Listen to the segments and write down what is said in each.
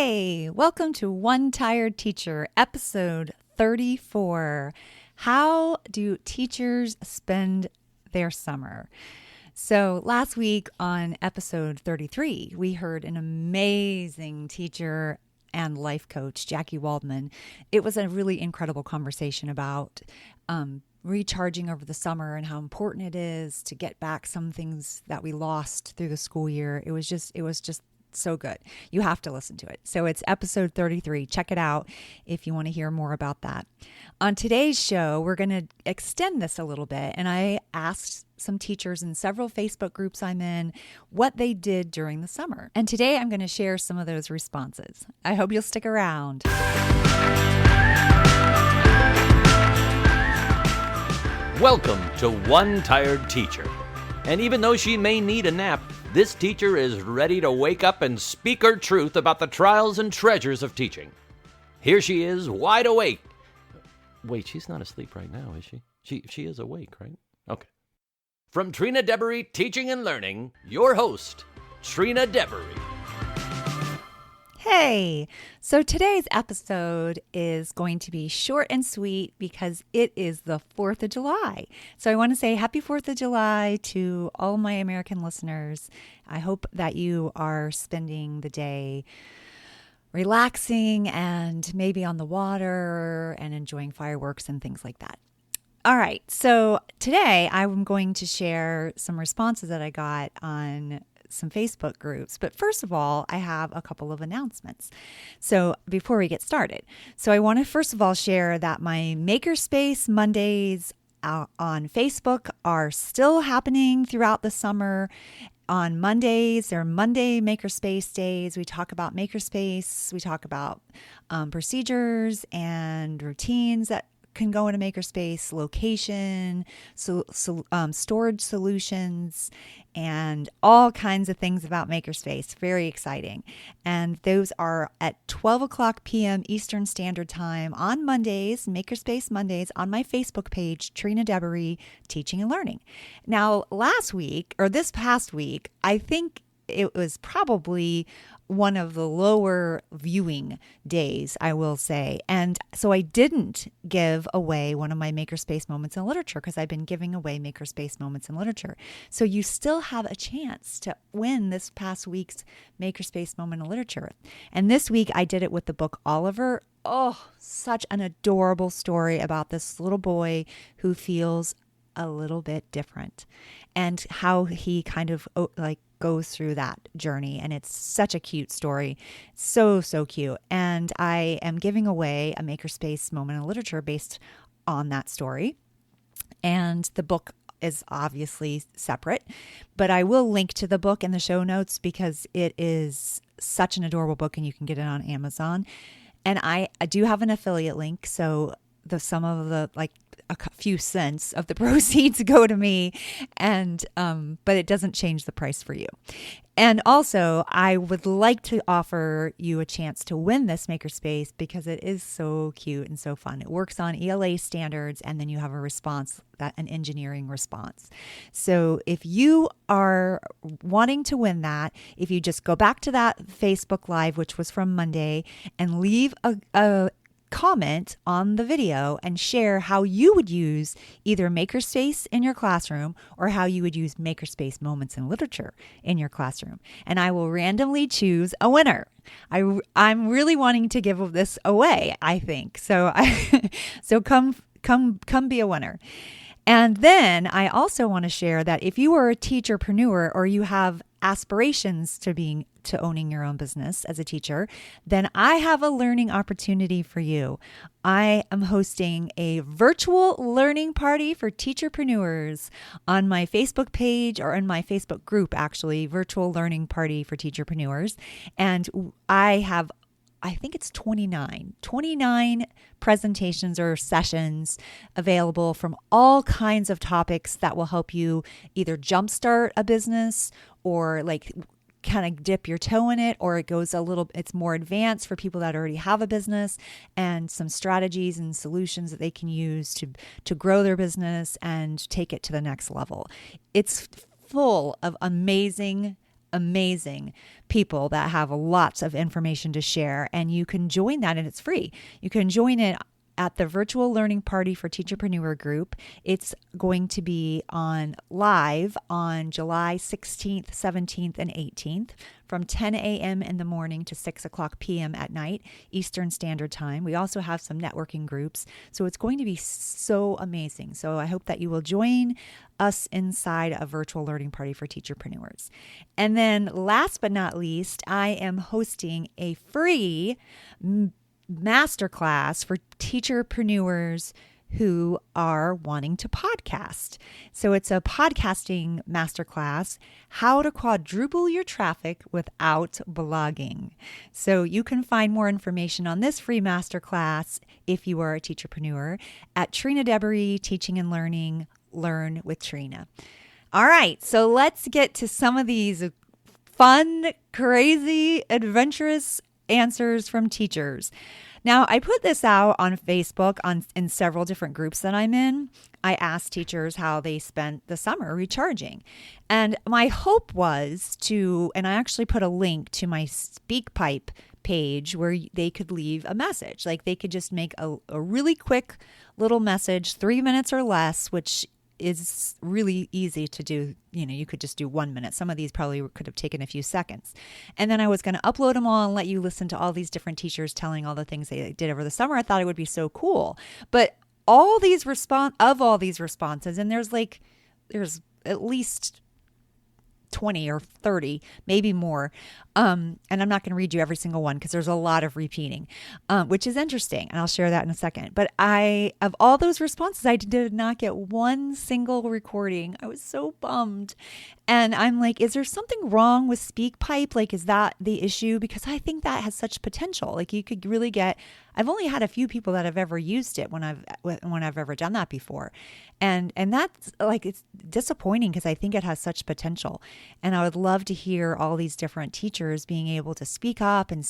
Hey, welcome to One Tired Teacher, episode 34. How do teachers spend their summer? So last week on episode 33, we heard an amazing teacher and life coach, Jackie Waldman. It was a really incredible conversation about recharging over the summer and how important it is to get back some things that we lost through the school year. It was just so good. You have to listen to it. So it's episode 33. Check it out if you want to hear more about that. On today's show, we're going to extend this a little bit. And I asked some teachers in several Facebook groups I'm in what they did during the summer. And today I'm going to share some of those responses. I hope you'll stick around. Welcome to One Tired Teacher. And even though she may need a nap, this teacher is ready to wake up and speak her truth about the trials and treasures of teaching. Here she is, wide awake. Wait, she's not asleep right now, is she? She is awake, right? Okay. From Trina Debery Teaching and Learning, your host, Trina Debery. Hey, so today's episode is going to be short and sweet because it is the 4th of July. So I want to say happy 4th of July to all my American listeners. I hope that you are spending the day relaxing and maybe on the water and enjoying fireworks and things like that. All right, so today I'm going to share some responses that I got on some Facebook groups. But first of all, I have a couple of announcements. So before we get started, I want to first of all share that my Makerspace Mondays on Facebook are still happening throughout the summer. On Mondays, they're Monday Makerspace days. We talk about Makerspace. We talk about procedures and routines that can go into Makerspace, location, storage solutions, and all kinds of things about Makerspace. Very exciting. And those are at 12 o'clock p.m. Eastern Standard Time on Mondays, Makerspace Mondays, on my Facebook page, Trina Debery Teaching and Learning. Now, this past week, I think it was probably one of the lower viewing days, I will say. And so I didn't give away one of my Makerspace Moments in Literature because I've been giving away Makerspace Moments in Literature. So you still have a chance to win this past week's Makerspace Moment in Literature. And this week I did it with the book Oliver. Oh, such an adorable story about this little boy who feels a little bit different and how he kind of goes through that journey. And it's such a cute story. So cute. And I am giving away a Makerspace Moment in Literature based on that story. And the book is obviously separate, but I will link to the book in the show notes because it is such an adorable book and you can get it on Amazon. And I do have an affiliate link. So some of the a few cents of the proceeds go to me, and but it doesn't change the price for you. And also, I would like to offer you a chance to win this Makerspace because it is so cute and so fun. It works on ELA standards, and then you have a response, an engineering response. So if you are wanting to win that, if you just go back to that Facebook Live, which was from Monday, and leave a comment on the video and share how you would use either Makerspace in your classroom or how you would use Makerspace Moments in Literature in your classroom. And I will randomly choose a winner. I'm really wanting to give this away, I think. So come be a winner. And then I also want to share that if you are a teacherpreneur or you have aspirations to owning your own business as a teacher, then I have a learning opportunity for you. I am hosting a virtual learning party for teacherpreneurs on my Facebook page, or in my Facebook group, actually, virtual learning party for teacherpreneurs. And I think it's 29 presentations or sessions available from all kinds of topics that will help you either jumpstart a business or kind of dip your toe in it, or it's more advanced for people that already have a business, and some strategies and solutions that they can use to grow their business and take it to the next level. It's full of amazing amazing people that have lots of information to share, and you can join that, and it's free. You can join it at the virtual learning party for Teacherpreneur group. It's going to be on live on July 16th, 17th, and 18th from 10 a.m. in the morning to 6 o'clock p.m. at night, Eastern Standard Time. We also have some networking groups. So it's going to be so amazing. So I hope that you will join us inside a virtual learning party for teacherpreneurs. And then last but not least, I am hosting a free masterclass for teacherpreneurs who are wanting to podcast. So it's a podcasting masterclass, how to quadruple your traffic without blogging. So you can find more information on this free masterclass if you are a teacherpreneur at Trina Debery, Teaching and Learning, Learn with Trina. All right, so let's get to some of these fun, crazy, adventurous answers from teachers. Now, I put this out on Facebook in several different groups that I'm in. I asked teachers how they spent the summer recharging. And my hope was and I actually put a link to my SpeakPipe page where they could leave a message. Like they could just make a really quick little message, 3 minutes or less, which is really easy to do. You could just do 1 minute. Some of these probably could have taken a few seconds. And then I was going to upload them all and let you listen to all these different teachers telling all the things they did over the summer. I thought it would be so cool. But all these responses, and there's at least 20 or 30, maybe more. And I'm not going to read you every single one because there's a lot of repeating, which is interesting. And I'll share that in a second. But of all those responses, I did not get one single recording. I was so bummed. And I'm like, is there something wrong with SpeakPipe? Like, is that the issue? Because I think that has such potential. Like you could really I've only had a few people that have ever used it when I've ever done that before. And that's like, it's disappointing because I think it has such potential. And I would love to hear all these different teachers being able to speak up and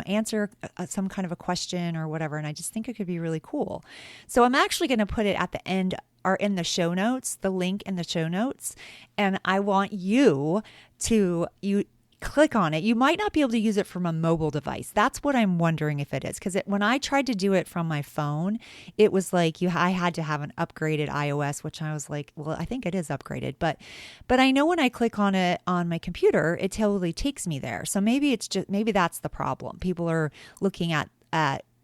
answer some kind of a question or whatever. And I just think it could be really cool. So I'm actually going to put it at the end or in the show notes, the link in the show notes. And I want you click on it. You might not be able to use it from a mobile device. That's what I'm wondering if it is. Because when I tried to do it from my phone, it was like I had to have an upgraded iOS, which I was like, well, I think it is upgraded. But I know when I click on it on my computer, it totally takes me there. So maybe that's the problem. People are looking at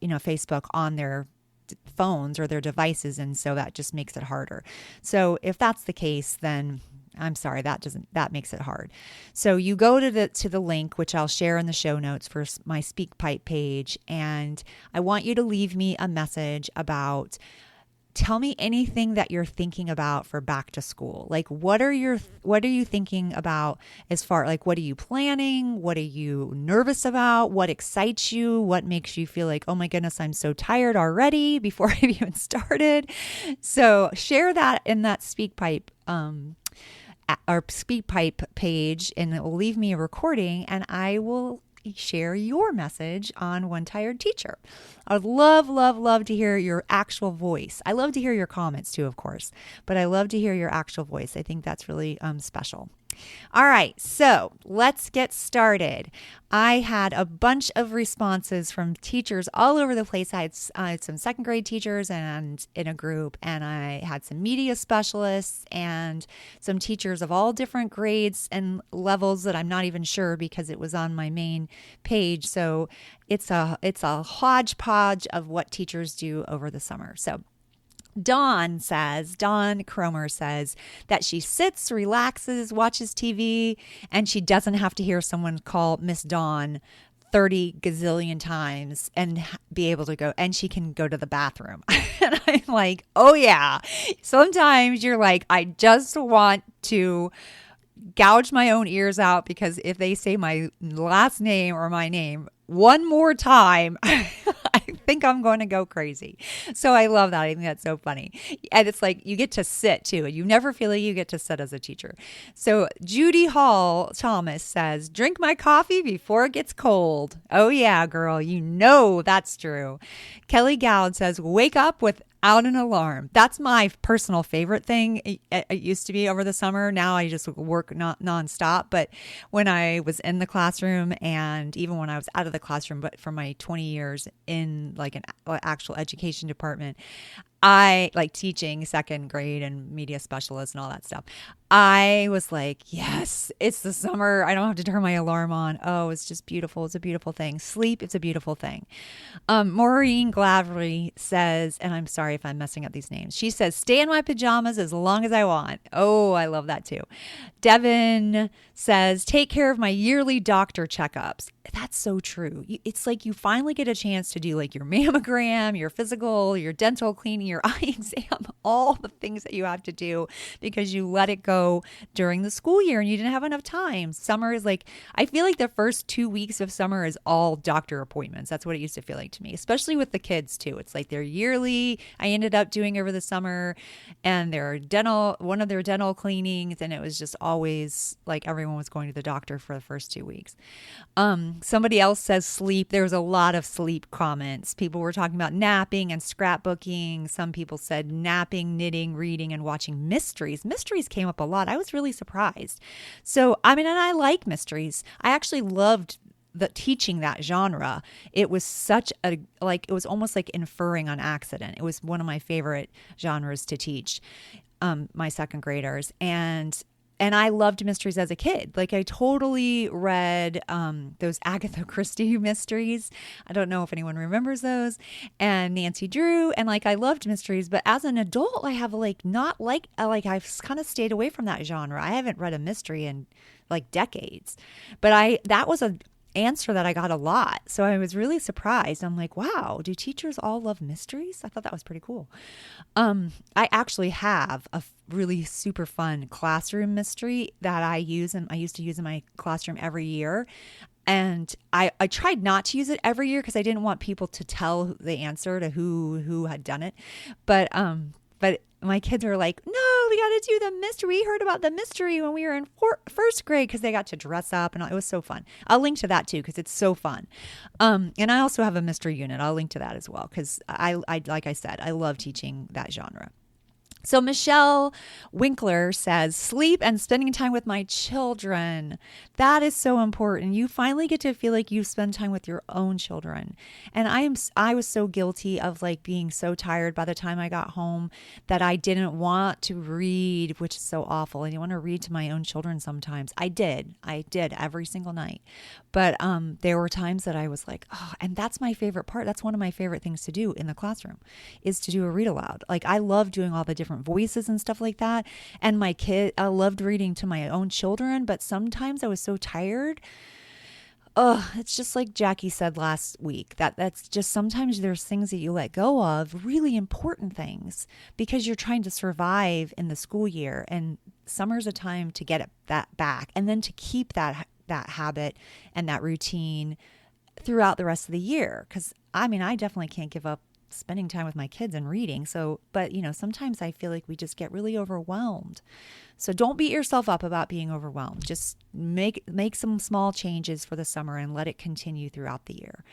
Facebook on their phones or their devices, and so that just makes it harder. So if that's the case, then I'm sorry, that makes it hard. So you go to the link, which I'll share in the show notes for my SpeakPipe page, and I want you to leave me a message about, tell me anything that you're thinking about for back to school. Like what are you thinking about as far, like what are you planning? What are you nervous about? What excites you? What makes you feel like, oh my goodness, I'm so tired already before I've even started? So share that in that SpeakPipe our SpeakPipe page, and it will leave me a recording, and I will share your message on One Tired Teacher. I would love, love, love to hear your actual voice. I love to hear your comments too, of course, but I love to hear your actual voice. I think that's really special. All right, so let's get started. I had a bunch of responses from teachers all over the place. I had some second grade teachers and in a group, and I had some media specialists and some teachers of all different grades and levels that I'm not even sure because it was on my main page. So it's a hodgepodge of what teachers do over the summer. So Dawn Cromer says that she sits, relaxes, watches TV, and she doesn't have to hear someone call Miss Dawn 30 gazillion times and be able to go, and she can go to the bathroom. And I'm like, oh yeah. Sometimes you're like, I just want to gouge my own ears out because if they say my last name or my name one more time, I think I'm going to go crazy. So I love that. I think that's so funny. And it's like you get to sit too. You never feel like you get to sit as a teacher. So Judy Hall Thomas says, drink my coffee before it gets cold. Oh yeah, girl. You know that's true. Kelly Gowd says, wake up with without an alarm. That's my personal favorite thing. It used to be over the summer. Now I just work nonstop. But when I was in the classroom, and even when I was out of the classroom, but for my 20 years in like an actual education department, I like teaching second grade and media specialist and all that stuff. I was like, yes, it's the summer. I don't have to turn my alarm on. Oh, it's just beautiful. It's a beautiful thing. Sleep, it's a beautiful thing. Maureen Glavry says, and I'm sorry if I'm messing up these names. She says, stay in my pajamas as long as I want. Oh, I love that too. Devin says, take care of my yearly doctor checkups. That's so true. It's like you finally get a chance to do like your mammogram, your physical, your dental cleaning, your eye exam, all the things that you have to do because you let it go during the school year and you didn't have enough time. Summer is like, I feel like the first 2 weeks of summer is all doctor appointments. That's what it used to feel like to me, especially with the kids too. It's like they're yearly. I ended up doing over the summer and one of their dental cleanings. And it was just always like everyone was going to the doctor for the first 2 weeks. Somebody else says sleep. There's a lot of sleep comments. People were talking about napping and scrapbooking. Some people said napping, knitting, reading, and watching mysteries. Mysteries came up a lot. I was really surprised. So, I mean, and I like mysteries. I actually loved the teaching that genre. It was such a, like, it was almost like inferring on accident. It was one of my favorite genres to teach my second graders. And I loved mysteries as a kid. Like I totally read those Agatha Christie mysteries. I don't know if anyone remembers those. And Nancy Drew. And like I loved mysteries. But as an adult, I have like not like I've kind of stayed away from that genre. I haven't read a mystery in like decades. But that was a answer that I got a lot. So I was really surprised. I'm like, wow, do teachers all love mysteries? I thought that was pretty cool. I actually have a really super fun classroom mystery that I use, and I used to use in my classroom every year. And I tried not to use it every year because I didn't want people to tell the answer to who had done it. But my kids were like, no, we got to do the mystery. We heard about the mystery when we were in first grade because they got to dress up and it was so fun. I'll link to that too because it's so fun. And I also have a mystery unit. I'll link to that as well because I like I said, I love teaching that genre. So Michelle Winkler says, sleep and spending time with my children. That is so important. You finally get to feel like you spend time with your own children. And I was so guilty of like being so tired by the time I got home that I didn't want to read, which is so awful. I didn't want to read to my own children sometimes. I did every single night. But there were times that I was like, oh, and that's my favorite part. That's one of my favorite things to do in the classroom is to do a read aloud. Like I love doing all the different voices and stuff like that. And I loved reading to my own children, but sometimes I was so tired. It's just like Jackie said last week, that's just sometimes there's things that you let go of, really important things, because you're trying to survive in the school year, and summer's a time to get that back and then to keep that habit and that routine throughout the rest of the year. Because I mean, I definitely can't give up spending time with my kids and reading. So, but sometimes I feel like we just get really overwhelmed. So don't beat yourself up about being overwhelmed. Just make some small changes for the summer and let it continue throughout the year.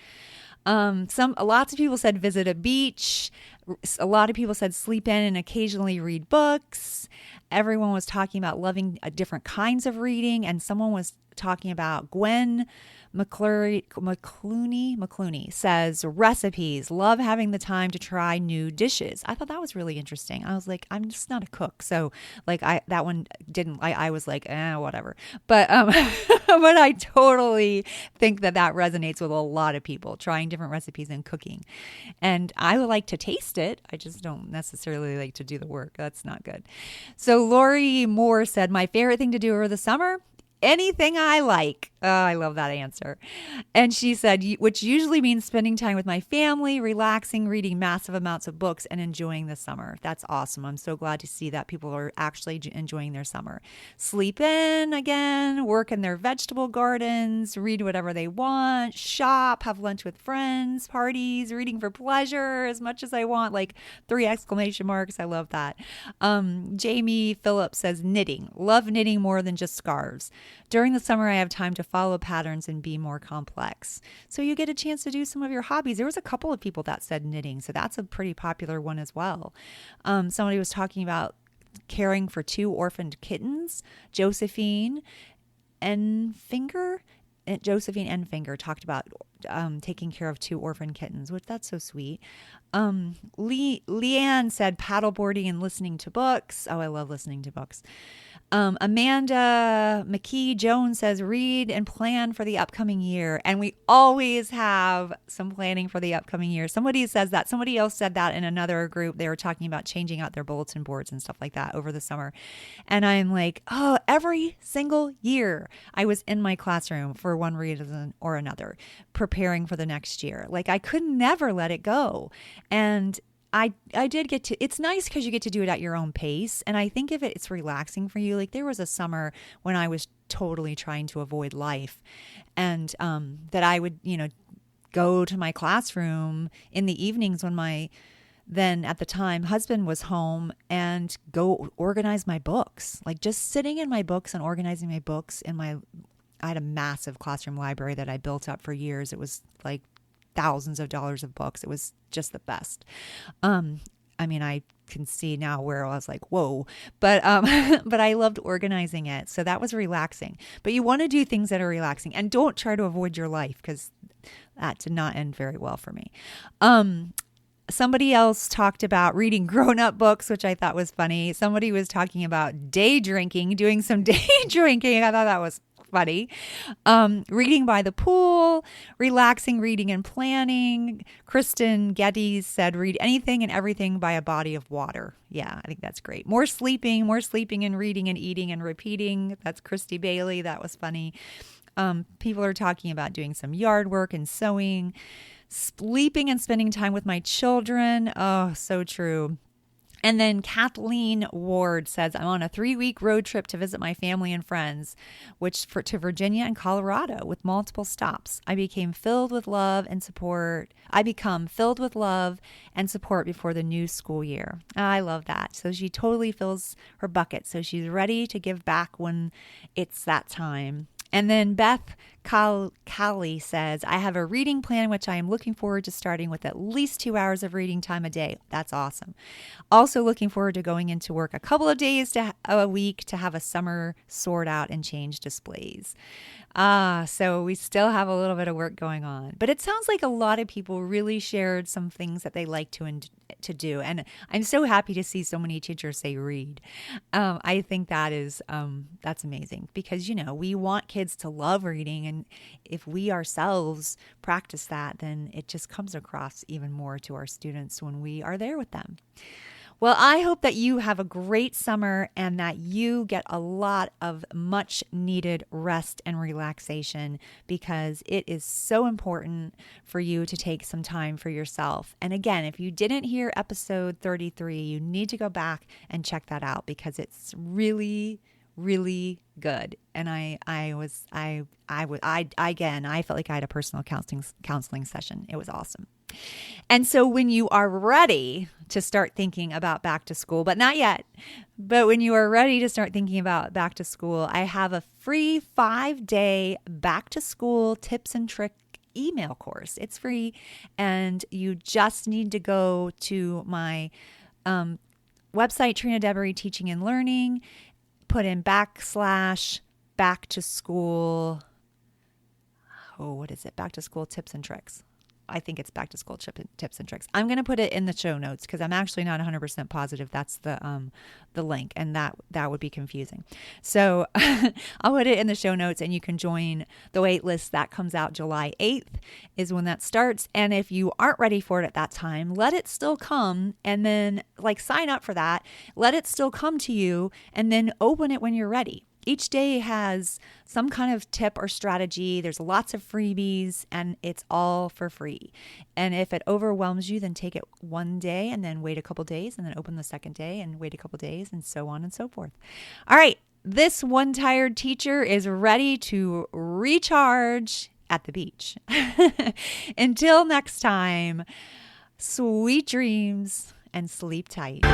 Lots of people said visit a beach. A lot of people said sleep in and occasionally read books. Everyone was talking about loving different kinds of reading, and someone was talking about Gwen McClooney says recipes, love having the time to try new dishes. I thought that was really interesting. I was like, I'm just not a cook. So like that one didn't, I was like, whatever. But, but I totally think that resonates with a lot of people trying different recipes and cooking. And I would like to taste it. I just don't necessarily like to do the work. That's not good. So Lori Moore said, my favorite thing to do over the summer, anything I like. Oh, I love that answer. And she said, which usually means spending time with my family, relaxing, reading massive amounts of books, and enjoying the summer. That's awesome. I'm so glad to see that people are actually enjoying their summer. Sleep in again, work in their vegetable gardens, read whatever they want, shop, have lunch with friends, parties, reading for pleasure as much as I want, like 3 exclamation marks. I love that. Jamie Phillips says knitting. Love knitting more than just scarves. During the summer, I have time to follow patterns and be more complex. So you get a chance to do some of your hobbies. There was a couple of people that said knitting, so that's a pretty popular one as well. Somebody was talking about caring for 2 orphaned kittens. Josephine Enfinger talked about taking care of 2 orphan kittens, which that's so sweet. Leanne said paddleboarding and listening to books. Oh, I love listening to books. Amanda McKee Jones says read and plan for the upcoming year. And we always have some planning for the upcoming year. Somebody says that. Somebody else said that in another group. They were talking about changing out their bulletin boards and stuff like that over the summer. And I'm like, oh, every single year I was in my classroom for one reason or another, preparing for the next year. Like I could never let it go. And I did get to, it's nice because you get to do it at your own pace. And I think if it's relaxing for you, like there was a summer when I was totally trying to avoid life and that I would, go to my classroom in the evenings when my then at the time husband was home and go organize my books, like just sitting in my books and organizing my books I had a massive classroom library that I built up for years. It was like thousands of dollars of books. It was just the best. I can see now where I was like, whoa, but I loved organizing it. So that was relaxing, but you want to do things that are relaxing and don't try to avoid your life because that did not end very well for me. Somebody else talked about reading grown-up books, which I thought was funny. Somebody was talking about day drinking, doing some day drinking. I thought that was funny. Reading by the pool, relaxing, reading and planning. Kristen Geddes said, read anything and everything by a body of water. Yeah, I think that's great. More sleeping and reading and eating and repeating. That's Christy Bailey. That was funny. People are talking about doing some yard work and sewing, sleeping and spending time with my children. Oh, so true. And then Kathleen Ward says, I'm on a 3-week road trip to visit my family and friends, to Virginia and Colorado with multiple stops. I become filled with love and support before the new school year. I love that. So she totally fills her bucket. So she's ready to give back when it's that time. And then Beth Callie says, I have a reading plan, which I am looking forward to starting with at least 2 hours of reading time a day. That's awesome. Also looking forward to going into work a couple of days a week to have a summer sort out and change displays. So we still have a little bit of work going on. But it sounds like a lot of people really shared some things that they like to do. And I'm so happy to see so many teachers say read. I think that's amazing because, we want kids to love reading. And if we ourselves practice that, then it just comes across even more to our students when we are there with them. Well, I hope that you have a great summer and that you get a lot of much needed rest and relaxation because it is so important for you to take some time for yourself. And again, if you didn't hear episode 33, you need to go back and check that out because it's really, really good. And I felt like I had a personal counseling session. It was awesome. And so when you are ready to start thinking about back to school, but not yet, but when you are ready to start thinking about back to school, I have a free 5-day back to school tips and trick email course. It's free. And you just need to go to my website, Trina Debery Teaching and Learning, put in / back to school. Oh, what is it? Back to school tips and tricks. I think it's back to school tips and tricks. I'm going to put it in the show notes because I'm actually not 100% positive that's the link, and that would be confusing. So I'll put it in the show notes, and you can join the wait list. That comes out July 8th is when that starts. And if you aren't ready for it at that time, let it still come, and then sign up for that. Let it still come to you, and then open it when you're ready. Each day has some kind of tip or strategy. There's lots of freebies and it's all for free. And if it overwhelms you, then take it one day and then wait a couple days and then open the second day and wait a couple days and so on and so forth. All right. This one tired teacher is ready to recharge at the beach. Until next time, sweet dreams and sleep tight.